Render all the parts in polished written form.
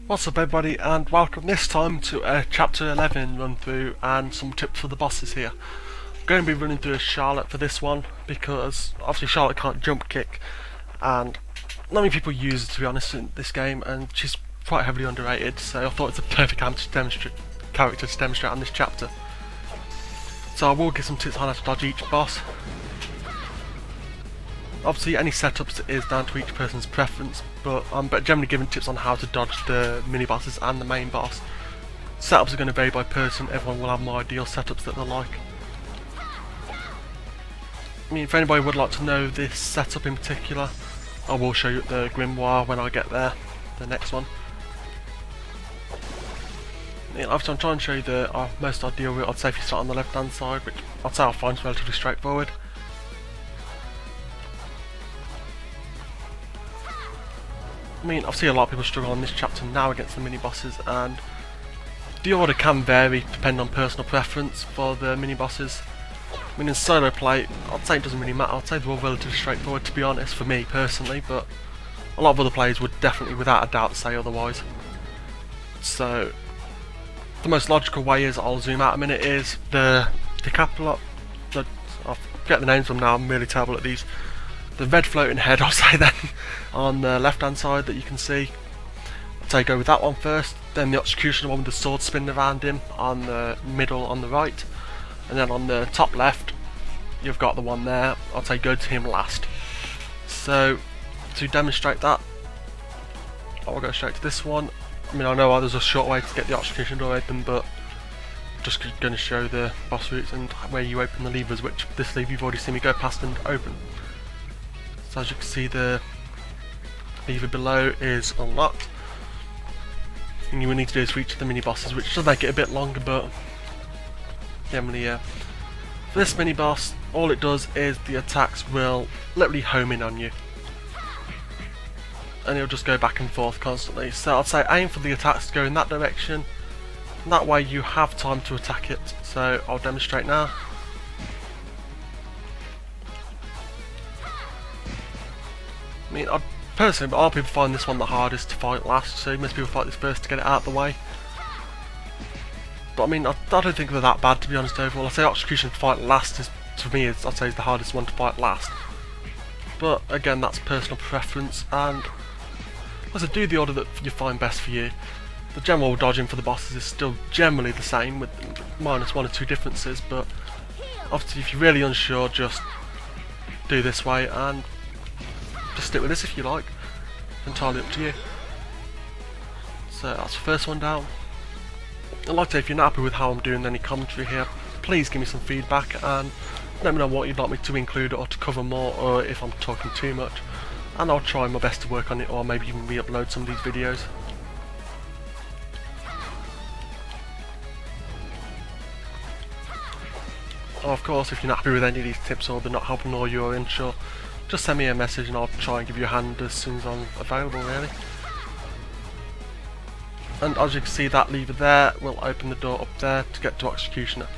What's up everybody, and welcome this time to a chapter 11 run through and some tips for the bosses here. I'm going to be running through a Charlotte for this one because obviously Charlotte can't jump kick and not many people use it, to be honest, in this game, and she's quite heavily underrated, so I thought it's a perfect character to demonstrate on this chapter. So I will give some tips on how to dodge each boss. Obviously any setups is down to each person's preference, but I'm generally giving tips on how to dodge the mini bosses and the main boss. Setups are going to vary by person, everyone will have more ideal setups that they like. I mean, if anybody would like to know this setup in particular, I will show you the grimoire when I get there, the next one. Obviously I'm trying to show you the most ideal route. I'd say if you start on the left hand side, which I'd say I find relatively straightforward. I mean, I've seen a lot of people struggle on this chapter now against the mini bosses, and the order can vary depending on personal preference for the mini bosses. I mean, in solo play, I'd say it doesn't really matter. I'd say they're all relatively straightforward, to be honest, for me personally, but a lot of other players would definitely, without a doubt, say otherwise. So, the most logical way is, I'll zoom out a minute, is the Decapulot. I forget the names of them now, I'm really terrible at these. The red floating head, I'll say then, on the left hand side that you can see. I'd say go with that one first, then the executioner one with the sword spinning around him on the middle on the right, and then on the top left you've got the one there. I'd say go to him last. So to demonstrate that, I'll go straight to this one. I mean, I know there's a short way to get the execution door open, but I'm just going to show the boss routes and where you open the levers, which this lever you've already seen me go past and open. So as you can see, the lever below is unlocked, and you will need to do is for each of the mini bosses, which does make it a bit longer, but generally for this mini boss, all it does is the attacks will literally home in on you, and it'll just go back and forth constantly. So I'd say aim for the attacks to go in that direction, and that way you have time to attack it. So I'll demonstrate now. I mean, personally, a lot of people find this one the hardest to fight last, so most people fight this first to get it out of the way. But I mean, I don't think they're that bad, to be honest, overall. I say execution to fight last is, to me, I'd say is the hardest one to fight last. But again, that's personal preference, and as I do the order that you find best for you. The general dodging for the bosses is still generally the same, with minus one or two differences, but obviously if you're really unsure, just do this way, and just stick with this if you like. Entirely up to you. So that's the first one down. I'd like to say, if you're not happy with how I'm doing any commentary here, please give me some feedback and let me know what you'd like me to include or to cover more, or if I'm talking too much, and I'll try my best to work on it, or maybe even re-upload some of these videos. Of course, if you're not happy with any of these tips, or they're not helping, or you're unsure, just send me a message and I'll try and give you a hand as soon as I'm available, really. And as you can see, that lever there will open the door up there to get to Executioner.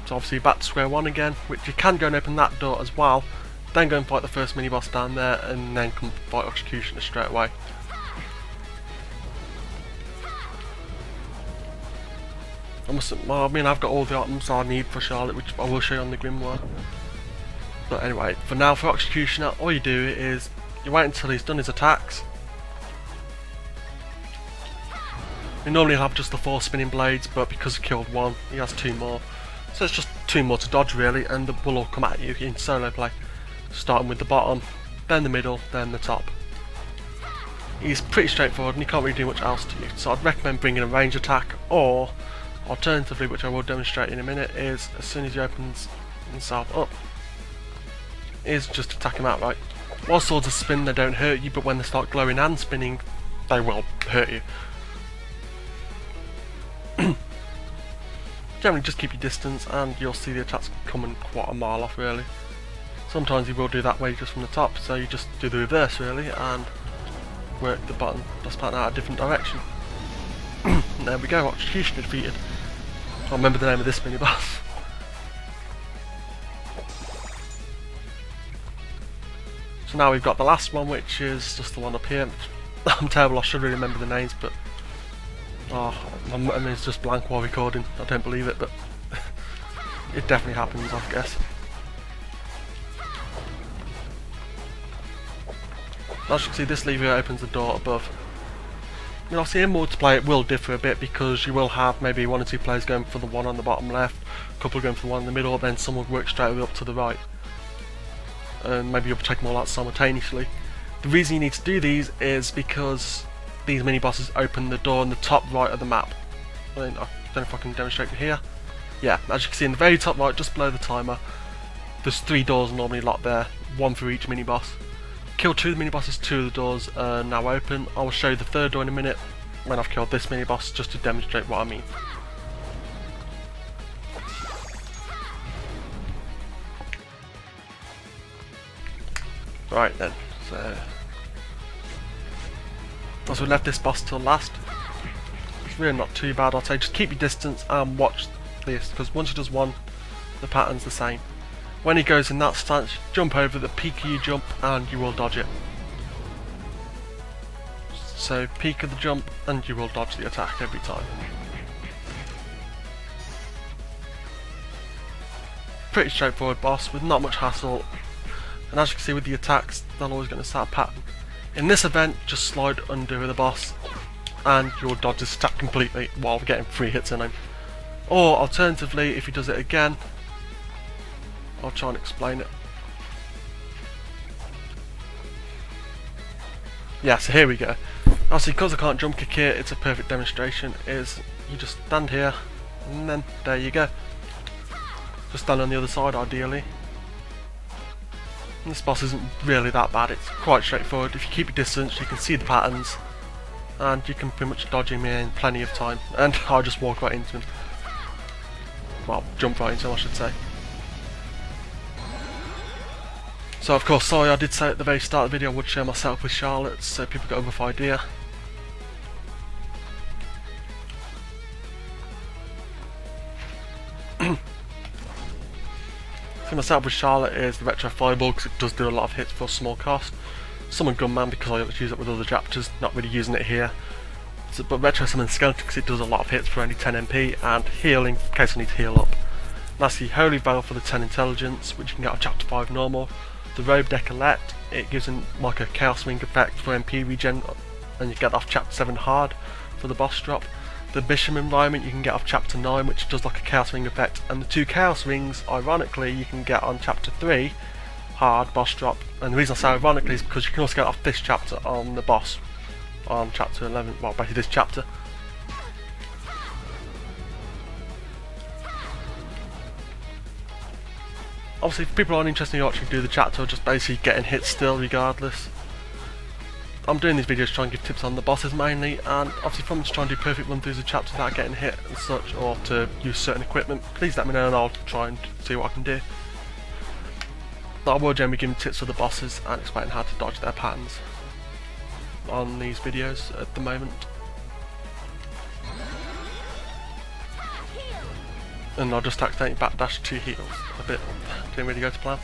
So obviously back to square one again, which you can go and open that door as well, then go and fight the first mini boss down there, and then come fight Executioner straight away. I mean, I've got all the items I need for Charlotte, which I will show you on the grimoire. But anyway, for now, for Executioner, all you do is you wait until he's done his attacks. You normally have just the 4 spinning blades, but because he killed one, he has 2 more. So it's just 2 more to dodge really, and they will all come at you in solo play. Starting with the bottom, then the middle, then the top. He's pretty straightforward and you can't really do much else to you. So I'd recommend bringing a range attack, or alternatively, which I will demonstrate in a minute, is as soon as he opens himself up, is just attack him outright. While swords are spin, they don't hurt you, but when they start glowing and spinning, they will hurt you. Generally just keep your distance and you'll see the attacks coming quite a mile off really. Sometimes you will do that way just from the top, so you just do the reverse really and work the button just pattern out a different direction. And there we go, Executioner defeated. I remember the name of this mini boss. So now we've got the last one, which is just the one up here. I'm terrible, I should really remember the names, but oh, my memory is just blank while recording. I don't believe it, but it definitely happens, I guess. As you can see, this lever opens the door above. I mean, obviously in multiplayer it will differ a bit, because you will have maybe 1 or 2 players going for the one on the bottom left, a couple going for the one in the middle, then some will work straight away up to the right. And maybe you'll take them all out simultaneously. The reason you need to do these is because these mini bosses open the door in the top right of the map. I don't know if I can demonstrate it here. Yeah, as you can see in the very top right, just below the timer, there's 3 doors normally locked there, 1 for each mini boss. Kill 2 of the mini bosses, 2 of the doors are now open. I will show you the 3rd door in a minute when I've killed this mini boss, just to demonstrate what I mean. Right then, so we left this boss till last. It's really not too bad, I'd say. Just keep your distance and watch this, because once he does one, the pattern's the same. When he goes in that stance, jump over the peak of your jump and you will dodge it. So peak of the jump and you will dodge the attack every time. Pretty straightforward boss with not much hassle, and as you can see with the attacks, they're always going to set a pattern. In this event, just slide under the boss and you'll dodge his attack completely while getting 3 hits in him. Or alternatively, if he does it again, I'll try and explain it. Yeah, so here we go. Obviously, because I can't jump kick here, it's a perfect demonstration. Is you just stand here, and then there you go. Just stand on the other side, ideally. And this boss isn't really that bad. It's quite straightforward. If you keep your distance, you can see the patterns, and you can pretty much dodge him in plenty of time. And I'll just walk right into him. Well, jump right into him, I should say. So of course, sorry, I did say at the very start of the video I would share myself with Charlotte, so people got a rough idea. So myself with Charlotte is the Retro Fireball, because it does do a lot of hits for a small cost. Summon Gunman, because I use it with other chapters, not really using it here. So, but Retro Summon Skeleton, because it does a lot of hits for only 10 MP, and healing, in case I need to heal up. And that's the Holy Veil for the 10 Intelligence, which you can get on Chapter 5 normal. The Robe Decollette, it gives him like a Chaos Ring effect for MP regen, and you get off Chapter 7 hard for the boss drop. The Bishop Environment you can get off Chapter 9, which does like a Chaos Ring effect, and the 2 Chaos Rings, ironically, you can get on Chapter 3 hard boss drop. And the reason I say ironically is because you can also get off this chapter on the boss on Chapter 11, well basically this chapter. Obviously, if people aren't interested in watching do the chapter, or just basically getting hit still regardless. I'm doing these videos to try and give tips on the bosses mainly, and obviously if I'm just trying to do perfect run throughs of chapters without getting hit and such, or to use certain equipment, please let me know and I'll try and see what I can do. But I will generally give tips for the bosses and explain how to dodge their patterns on these videos at the moment. And I'll just accidentally backdash 2 heals a bit, didn't really go to plan.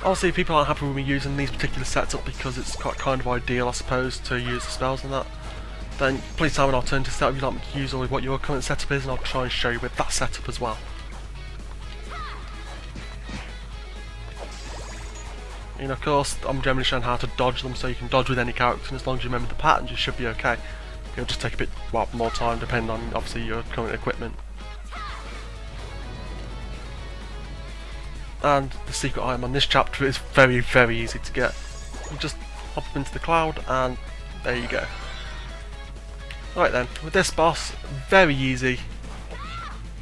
Obviously, people aren't happy with me using these particular setup because it's quite kind of ideal, I suppose, to use the spells and that. Then please tell me an alternative setup you'd like me to use, or what your current setup is, and I'll try and show you with that setup as well. And of course, I'm generally showing how to dodge them, so you can dodge with any character, and as long as you remember the patterns, you should be okay. It'll just take a bit more time, depending on obviously your current equipment. And the secret item on this chapter is very, very easy to get. You just hop up into the cloud, and there you go. Right then, with this boss, very easy.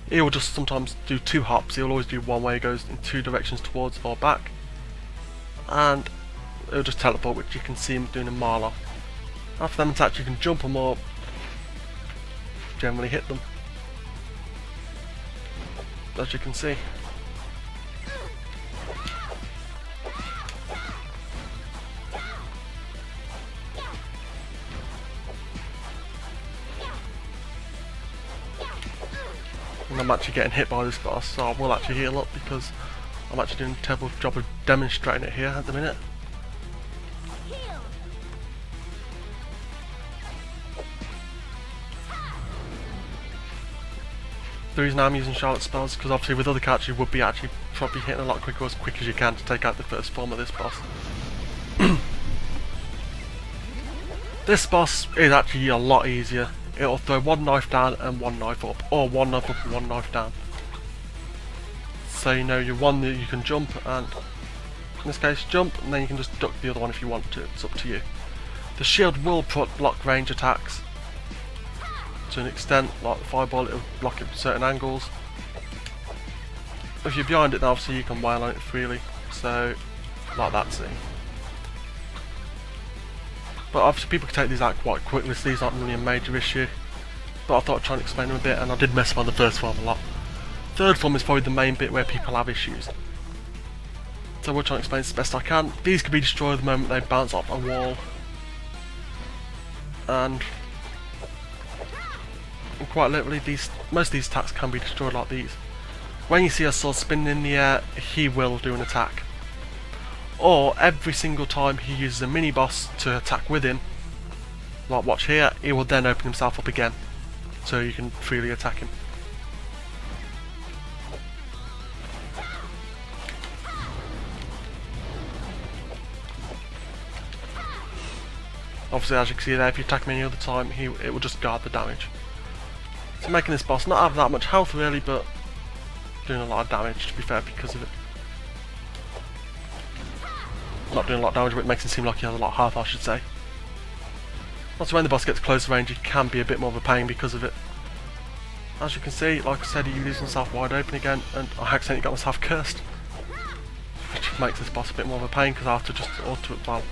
He will just sometimes do 2 hops. He'll always do one where he goes in 2 directions towards or back. And it'll just teleport, which you can see him doing a mile off. After them attacks, you can jump them or generally hit them, as you can see. And I'm actually getting hit by this boss, so I will actually heal up because I'm actually doing a terrible job of demonstrating it here at the minute. The reason I'm using Charlotte's spells is because obviously with other characters you would be actually probably hitting a lot quicker as quick as you can to take out the first form of this boss. This boss is actually a lot easier. It'll throw one knife down and one knife up, or one knife up and one knife down. So you know you're one that you can jump, and in this case jump, and then you can just duck the other one if you want to. It's up to you. The shield will block range attacks to an extent, like the fireball, it'll block it at certain angles. If you're behind it, then obviously you can wail on it freely, so like that, see. But obviously people can take these out quite quickly, so these aren't really a major issue. But I thought I'd try and explain them a bit, and I did mess up on the first form a lot. Third form is probably the main bit where people have issues. So we'll try and explain this as best I can. These can be destroyed the moment they bounce off a wall. And quite literally, most of these attacks can be destroyed like these. When you see a sword spinning in the air, he will do an attack. Or every single time he uses a mini boss to attack with him, like watch here, he will then open himself up again, so you can freely attack him. Obviously, as you can see there, if you attack him any other time, it will just guard the damage. So making this boss not have that much health really, but doing a lot of damage, to be fair, because of it. Not doing a lot of damage, but it makes it seem like he has a lot of health, I should say. Also, when the boss gets close range, he can be a bit more of a pain because of it. As you can see, like I said, he leaves himself wide open again, and I accidentally got myself cursed, which makes this boss a bit more of a pain because I have to just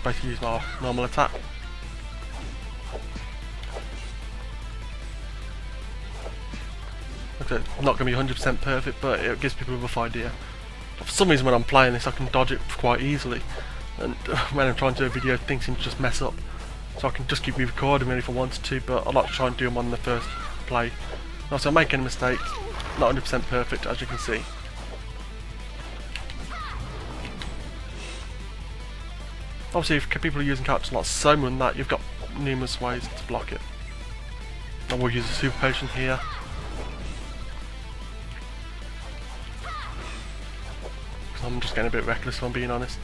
basically use my normal attack. Okay, not going to be 100% perfect, but it gives people a rough idea. For some reason when I'm playing this I can dodge it quite easily, and when I'm trying to do a video things seem to just mess up. So I can just keep re-recording really if I wanted to, but I like to try and do them on the first play. Also, I'm making mistakes, not 100% perfect as you can see. Obviously if people are using characters like Soma and that, you've got numerous ways to block it. I will use a super potion here. I'm just getting a bit reckless if I'm being honest.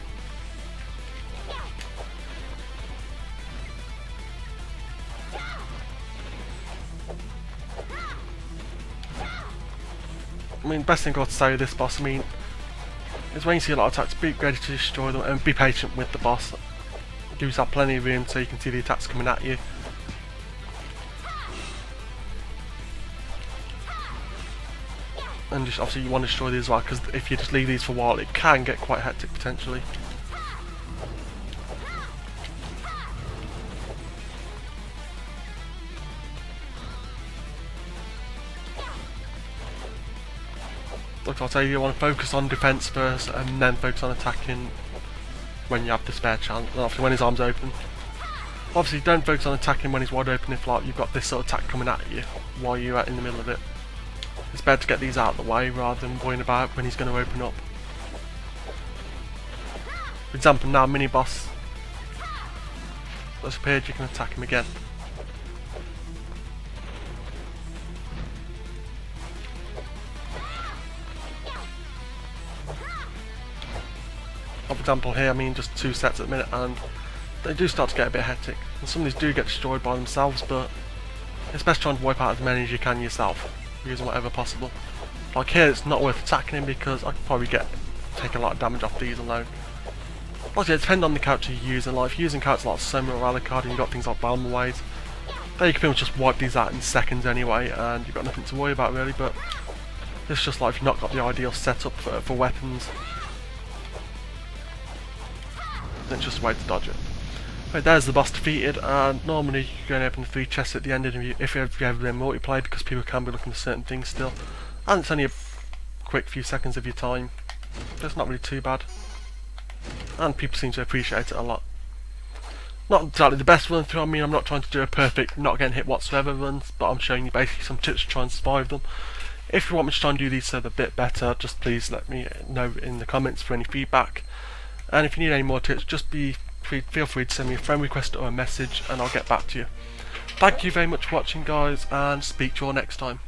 I mean, best thing I've got to say with this boss, I mean, is when you see a lot of attacks, be ready to destroy them and be patient with the boss. Give yourself plenty of room so you can see the attacks coming at you. And just obviously you want to destroy these as well, because if you just leave these for a while it can get quite hectic potentially. Look, I'll tell you, you want to focus on defense first and then focus on attacking when you have the spare chance, and obviously when his arm's open. Obviously don't focus on attacking when he's wide open if like you've got this sort of attack coming at you while you're in the middle of it. It's better to get these out of the way rather than worrying about when he's going to open up. For example, now mini boss that's appeared, you can attack him again. For example here, I mean just 2 sets at the minute, and they do start to get a bit hectic. And some of these do get destroyed by themselves, but it's best trying to wipe out as many as you can yourself, using whatever possible. Like here, it's not worth attacking him because I could probably take a lot of damage off these alone. Obviously, it depends on the character you're using. Like if you're using characters like Soma or Alucard and you've got things like Balmer Waves, then you can pretty much just wipe these out in seconds anyway, and you've got nothing to worry about really. But it's just like if you've not got the ideal setup for weapons, then it's just a way to dodge it. Right, there's the boss defeated, and normally you can open the 3 chests at the end if you've ever been multiplayer, because people can be looking for certain things still. And it's only a quick few seconds of your time, so it's not really too bad. And people seem to appreciate it a lot. Not exactly the best run through, I mean I'm not trying to do a perfect not getting hit whatsoever runs, but I'm showing you basically some tips to try and survive them. If you want me to try and do these a bit better, just please let me know in the comments for any feedback. And if you need any more tips, just feel free to send me a friend request or a message and I'll get back to you. Thank you very much for watching, guys, and speak to you all next time.